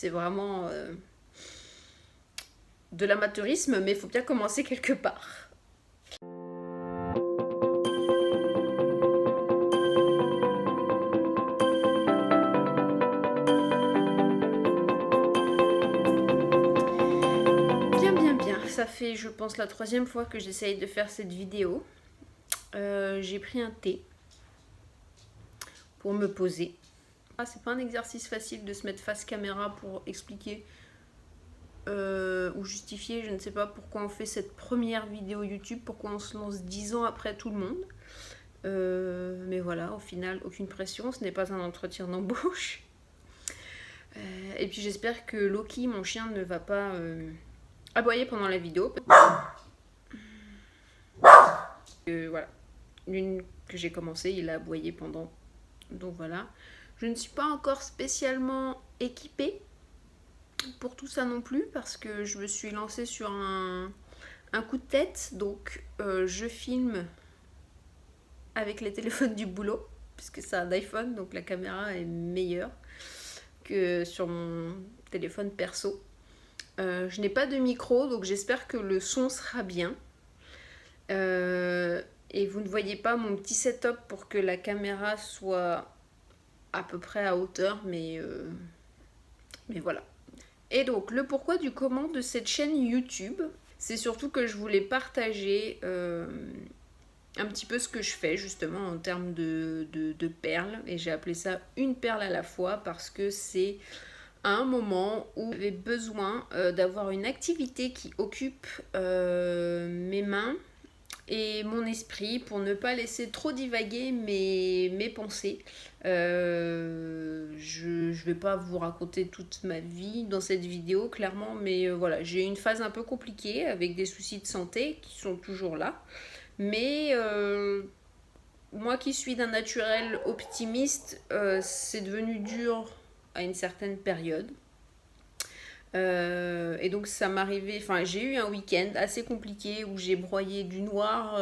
c'est vraiment de l'amateurisme, mais il faut bien commencer quelque part. Bien, ça fait je pense la 3e fois que j'essaye de faire cette vidéo. J'ai pris un thé pour me poser. C'est pas un exercice facile de se mettre face caméra pour expliquer ou justifier, je ne sais pas pourquoi on fait cette première vidéo YouTube, pourquoi on se lance 10 ans après tout le monde. Mais voilà, au final, aucune pression, ce n'est pas un entretien d'embauche. Et puis j'espère que Loki, mon chien, ne va pas aboyer pendant la vidéo. Voilà, l'une que j'ai commencé, il a aboyé pendant. Donc voilà. Je ne suis pas encore spécialement équipée pour tout ça non plus, parce que je me suis lancée sur un coup de tête. Donc je filme avec les téléphones du boulot, puisque c'est un iPhone, donc la caméra est meilleure que sur mon téléphone perso. Je n'ai pas de micro, donc j'espère que le son sera bien. Et vous ne voyez pas mon petit setup pour que la caméra soit à peu près à hauteur, mais voilà. Et donc, le pourquoi du comment de cette chaîne YouTube, c'est surtout que je voulais partager un petit peu ce que je fais justement en termes de perles. Et j'ai appelé ça une perle à la fois parce que c'est à un moment où j'avais besoin d'avoir une activité qui occupe mes mains et mon esprit pour ne pas laisser trop divaguer mes pensées. Je ne vais pas vous raconter toute ma vie dans cette vidéo clairement, mais voilà, j'ai eu une phase un peu compliquée avec des soucis de santé qui sont toujours là, mais moi qui suis d'un naturel optimiste, c'est devenu dur à une certaine période. Et donc ça m'arrivait, enfin j'ai eu un week-end assez compliqué où j'ai broyé du noir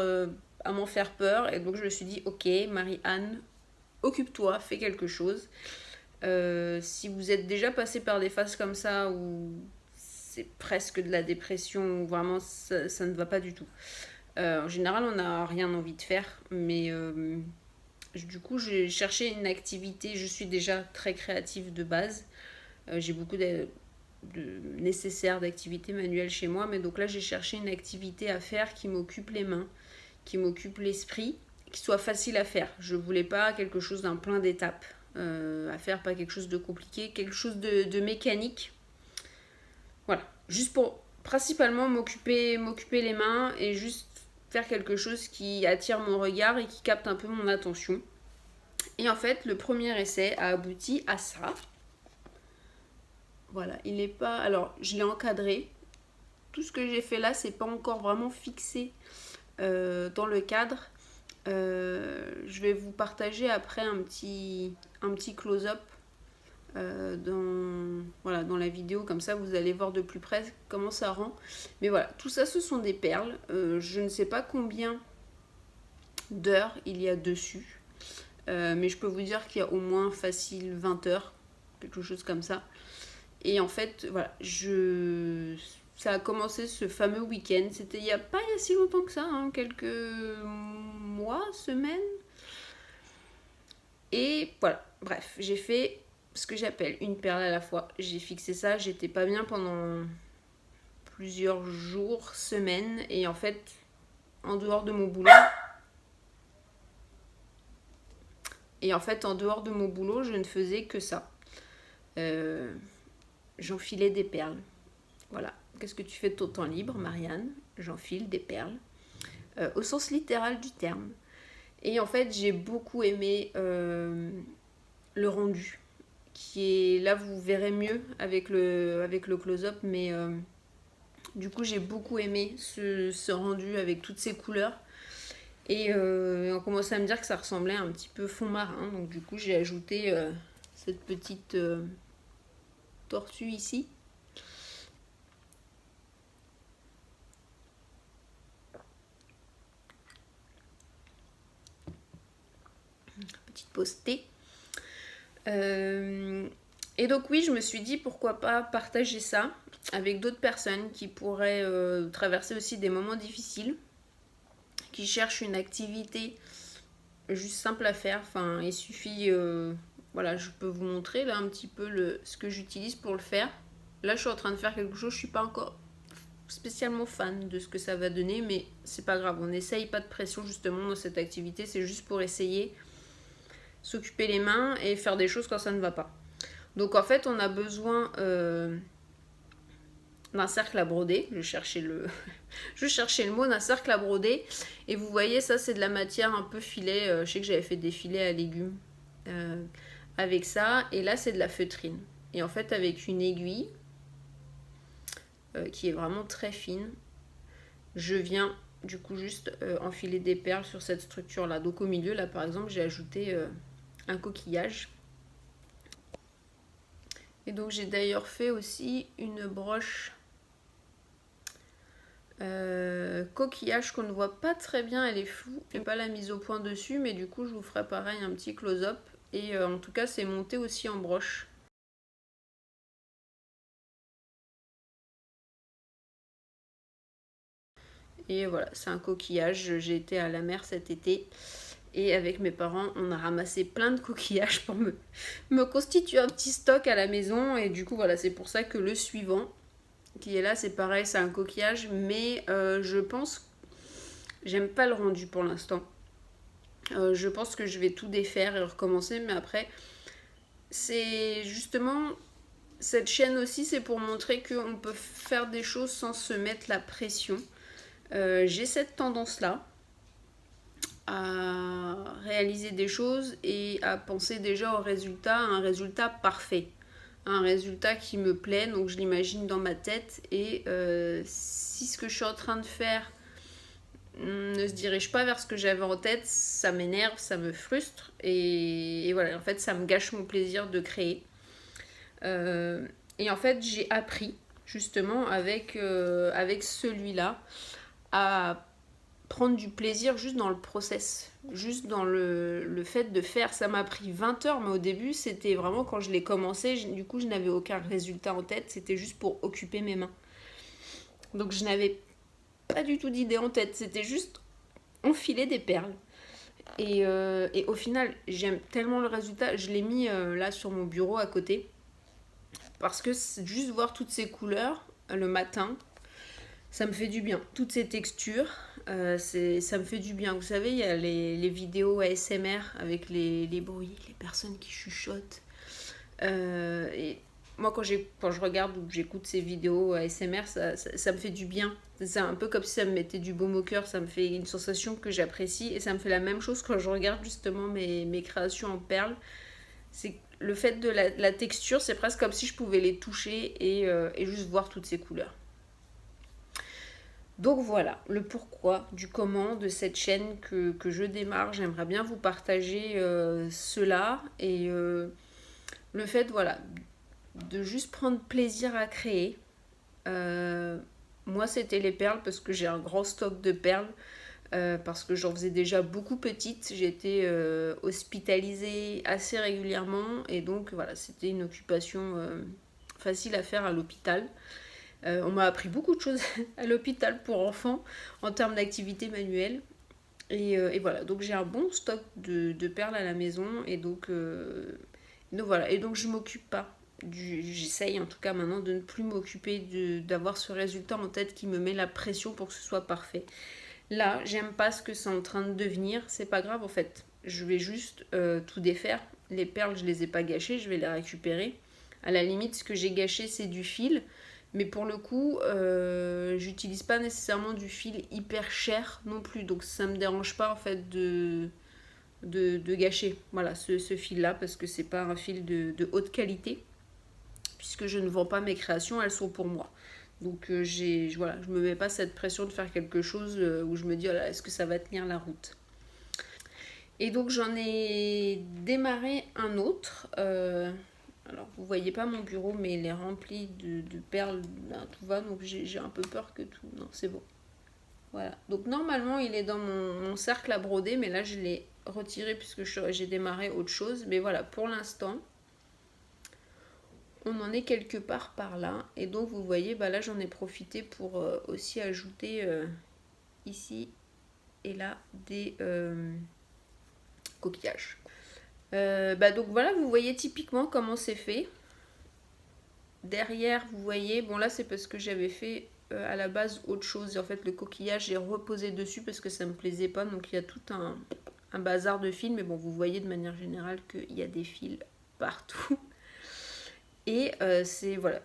à m'en faire peur, et donc je me suis dit ok Marie-Anne, occupe-toi, fais quelque chose. Si vous êtes déjà passé par des phases comme ça où c'est presque de la dépression, où vraiment ça ne va pas du tout. En général on n'a rien envie de faire, mais du coup j'ai cherché une activité, je suis déjà très créative de base, j'ai beaucoup de nécessaire d'activité manuelle chez moi, mais donc là j'ai cherché une activité à faire qui m'occupe les mains, qui m'occupe l'esprit, qui soit facile à faire. Je voulais pas quelque chose d'un plein d'étapes à faire, pas quelque chose de compliqué, quelque chose de mécanique. Voilà, juste pour principalement m'occuper les mains et juste faire quelque chose qui attire mon regard et qui capte un peu mon attention. Et en fait, le premier essai a abouti à ça. Voilà, il n'est pas... Alors, je l'ai encadré. Tout ce que j'ai fait là, c'est pas encore vraiment fixé dans le cadre. Je vais vous partager après un petit close-up dans la vidéo. Comme ça, vous allez voir de plus près comment ça rend. Mais voilà, tout ça, ce sont des perles. Je ne sais pas combien d'heures il y a dessus. Mais je peux vous dire qu'il y a au moins facile 20 heures. Quelque chose comme ça. Et en fait, voilà, ça a commencé ce fameux week-end. C'était il n'y a pas si longtemps que ça, hein, quelques mois, semaines. Et voilà, bref, j'ai fait ce que j'appelle une perle à la fois. J'ai fixé ça, j'étais pas bien pendant plusieurs jours, semaines. Et en fait, en dehors de mon boulot... je ne faisais que ça. J'enfilais des perles. Voilà. Qu'est-ce que tu fais de ton temps libre, Marianne? J'enfile des perles. Au sens littéral du terme. Et en fait, j'ai beaucoup aimé le rendu. Qui est... Là, vous verrez mieux avec le close-up. Mais du coup, j'ai beaucoup aimé ce rendu avec toutes ces couleurs. Et on commençait à me dire que ça ressemblait un petit peu fond marin. Donc du coup, j'ai ajouté cette petite tortue ici. Petite pause thé. Et donc oui, je me suis dit pourquoi pas partager ça avec d'autres personnes qui pourraient traverser aussi des moments difficiles, qui cherchent une activité juste simple à faire. Enfin, il suffit, voilà, je peux vous montrer là un petit peu ce que j'utilise pour le faire. Là, je suis en train de faire quelque chose, je suis pas encore spécialement fan de ce que ça va donner, mais c'est pas grave, on n'essaye pas de pression justement dans cette activité, c'est juste pour essayer, s'occuper les mains et faire des choses quand ça ne va pas. Donc en fait, on a besoin d'un cercle à broder. Je cherchais le mot, d'un cercle à broder. Et vous voyez, ça c'est de la matière un peu filet. Je sais que j'avais fait des filets à légumes avec ça. Et là c'est de la feutrine. Et en fait avec une aiguille qui est vraiment très fine, je viens du coup juste enfiler des perles sur cette structure là. Donc au milieu là par exemple j'ai ajouté un coquillage. Et donc j'ai d'ailleurs fait aussi une broche coquillage qu'on ne voit pas très bien, elle est floue, je n'ai pas la mise au point dessus, mais du coup je vous ferai pareil un petit close-up. Et en tout cas c'est monté aussi en broche. Et voilà, c'est un coquillage, j'ai été à la mer cet été. Et avec mes parents, on a ramassé plein de coquillages pour me constituer un petit stock à la maison. Et du coup, voilà, c'est pour ça que le suivant, qui est là, c'est pareil, c'est un coquillage. Mais je pense, j'aime pas le rendu pour l'instant. Je pense que je vais tout défaire et recommencer. Mais après, c'est justement, cette chaîne aussi, c'est pour montrer qu'on peut faire des choses sans se mettre la pression. J'ai cette tendance-là à réaliser des choses et à penser déjà au résultat, à un résultat parfait, un résultat qui me plaît, donc je l'imagine dans ma tête. Et si ce que je suis en train de faire ne se dirige pas vers ce que j'avais en tête, ça m'énerve, ça me frustre et voilà, en fait ça me gâche mon plaisir de créer. Et en fait j'ai appris justement avec celui-là à prendre du plaisir juste dans le process, juste dans le fait de faire. Ça m'a pris 20 heures, mais au début, c'était vraiment quand je l'ai commencé, du coup, je n'avais aucun résultat en tête, c'était juste pour occuper mes mains. Donc, je n'avais pas du tout d'idée en tête, c'était juste enfiler des perles. Et au final, j'aime tellement le résultat, je l'ai mis là sur mon bureau à côté, parce que juste voir toutes ces couleurs le matin, ça me fait du bien. Toutes ces textures, ça me fait du bien. Vous savez, il y a les vidéos ASMR avec les bruits, les personnes qui chuchotent. Et moi, quand je regarde ou j'écoute ces vidéos ASMR, ça me fait du bien. C'est un peu comme si ça me mettait du baume au cœur. Ça me fait une sensation que j'apprécie. Et ça me fait la même chose quand je regarde justement mes créations en perles. C'est le fait de la texture, c'est presque comme si je pouvais les toucher et juste voir toutes ces couleurs. Donc voilà, le pourquoi, du comment de cette chaîne que je démarre. J'aimerais bien vous partager cela et le fait, voilà, de juste prendre plaisir à créer. Moi, c'était les perles parce que j'ai un grand stock de perles, parce que j'en faisais déjà beaucoup petite. J'étais hospitalisée assez régulièrement et donc voilà, c'était une occupation facile à faire à l'hôpital. On m'a appris beaucoup de choses à l'hôpital pour enfants en termes d'activité manuelle. Et voilà, donc j'ai un bon stock de perles à la maison. Et donc voilà, et donc je m'occupe pas. J'essaye en tout cas maintenant de ne plus m'occuper d'avoir ce résultat en tête qui me met la pression pour que ce soit parfait. Là, j'aime pas ce que c'est en train de devenir. C'est pas grave en fait. Je vais juste tout défaire. Les perles, je les ai pas gâchées, je vais les récupérer. À la limite, ce que j'ai gâché, c'est du fil. Mais pour le coup, j'utilise pas nécessairement du fil hyper cher non plus. Donc ça me dérange pas en fait de gâcher voilà, ce fil-là parce que c'est pas un fil de haute qualité. Puisque je ne vends pas mes créations, elles sont pour moi. Donc voilà, je me mets pas cette pression de faire quelque chose où je me dis oh là, est-ce que ça va tenir la route. Et donc j'en ai démarré un autre. Alors, vous voyez pas mon bureau, mais il est rempli de perles à tout va, donc j'ai un peu peur que tout... Non, c'est bon. Voilà. Donc, normalement, il est dans mon cercle à broder, mais là, je l'ai retiré puisque j'ai démarré autre chose. Mais voilà, pour l'instant, on en est quelque part par là. Et donc vous voyez, bah là j'en ai profité pour aussi ajouter ici et là des coquillages. Bah donc voilà, vous voyez typiquement comment c'est fait. Derrière, vous voyez, bon là c'est parce que j'avais fait à la base autre chose. Et en fait le coquillage j'ai reposé dessus parce que ça me plaisait pas. Donc il y a tout un bazar de fils. Mais bon, vous voyez de manière générale qu'il y a des fils partout. Et c'est voilà,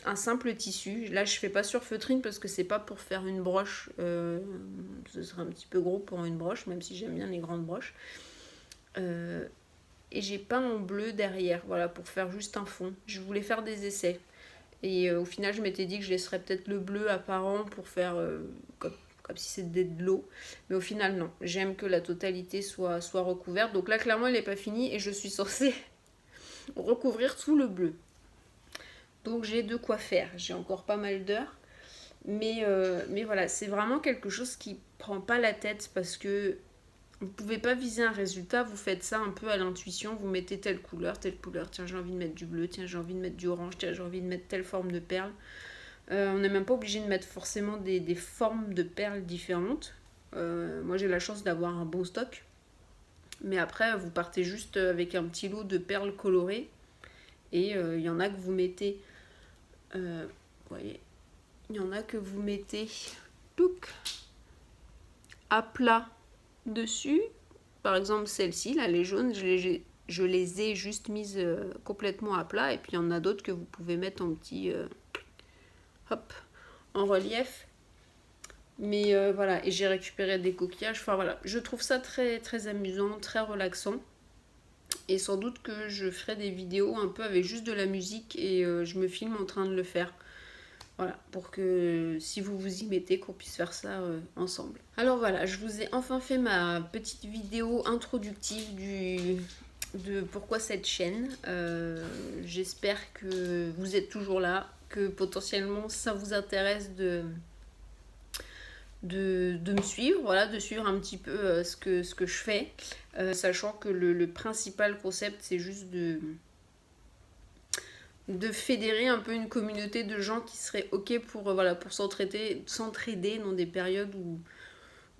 un simple tissu. Là je fais pas sur feutrine parce que c'est pas pour faire une broche. Ce serait un petit peu gros pour une broche, même si j'aime bien les grandes broches. Et j'ai peint en bleu derrière, voilà, pour faire juste un fond. Je voulais faire des essais. Et au final, je m'étais dit que je laisserais peut-être le bleu apparent pour faire comme si c'était de l'eau. Mais au final, non. J'aime que la totalité soit recouverte. Donc là, clairement, il n'est pas fini et je suis censée recouvrir tout le bleu. Donc j'ai de quoi faire. J'ai encore pas mal d'heures. Mais voilà, c'est vraiment quelque chose qui prend pas la tête parce que vous pouvez pas viser un résultat, vous faites ça un peu à l'intuition, vous mettez telle couleur, tiens j'ai envie de mettre du bleu, tiens j'ai envie de mettre du orange, tiens j'ai envie de mettre telle forme de perle. On n'est même pas obligé de mettre forcément des formes de perles différentes. Moi j'ai la chance d'avoir un bon stock. Mais après vous partez juste avec un petit lot de perles colorées. Et il y en a que vous mettez... vous voyez, il y en a que vous mettez à plat dessus. Par exemple celle-ci, là les jaunes, je les ai juste mises complètement à plat. Et puis il y en a d'autres que vous pouvez mettre en petit hop, en relief. Mais voilà, et j'ai récupéré des coquillages. Enfin voilà, je trouve ça très très amusant, très relaxant. Et sans doute que je ferai des vidéos un peu avec juste de la musique et je me filme en train de le faire. Voilà, pour que si vous vous y mettez, qu'on puisse faire ça ensemble. Alors voilà, je vous ai enfin fait ma petite vidéo introductive de pourquoi cette chaîne. J'espère que vous êtes toujours là, que potentiellement ça vous intéresse de me suivre, voilà, de suivre un petit peu ce que je fais, sachant que le principal concept c'est juste de fédérer un peu une communauté de gens qui seraient ok pour, voilà, pour s'entraider dans des périodes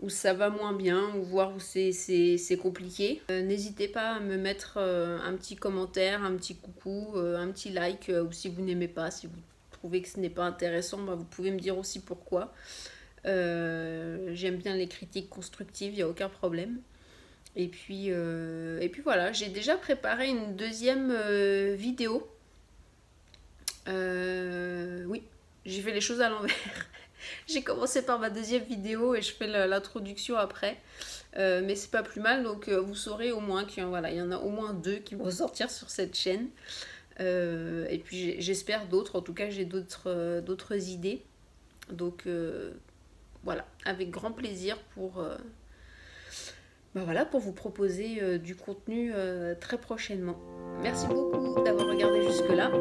où ça va moins bien, ou voire où c'est compliqué. N'hésitez pas à me mettre un petit commentaire, un petit coucou, un petit like, ou si vous n'aimez pas, si vous trouvez que ce n'est pas intéressant, bah, vous pouvez me dire aussi pourquoi. J'aime bien les critiques constructives, il n'y a aucun problème. Et puis voilà, j'ai déjà préparé une deuxième vidéo. Oui, j'ai fait les choses à l'envers. J'ai commencé par ma deuxième vidéo et je fais l'introduction après. Mais c'est pas plus mal, donc vous saurez au moins qu'il voilà, y en a au moins 2 qui vont sortir sur cette chaîne. Et puis j'espère d'autres, en tout cas j'ai d'autres idées. Donc voilà, avec grand plaisir pour vous proposer du contenu très prochainement. Merci beaucoup d'avoir regardé jusque là.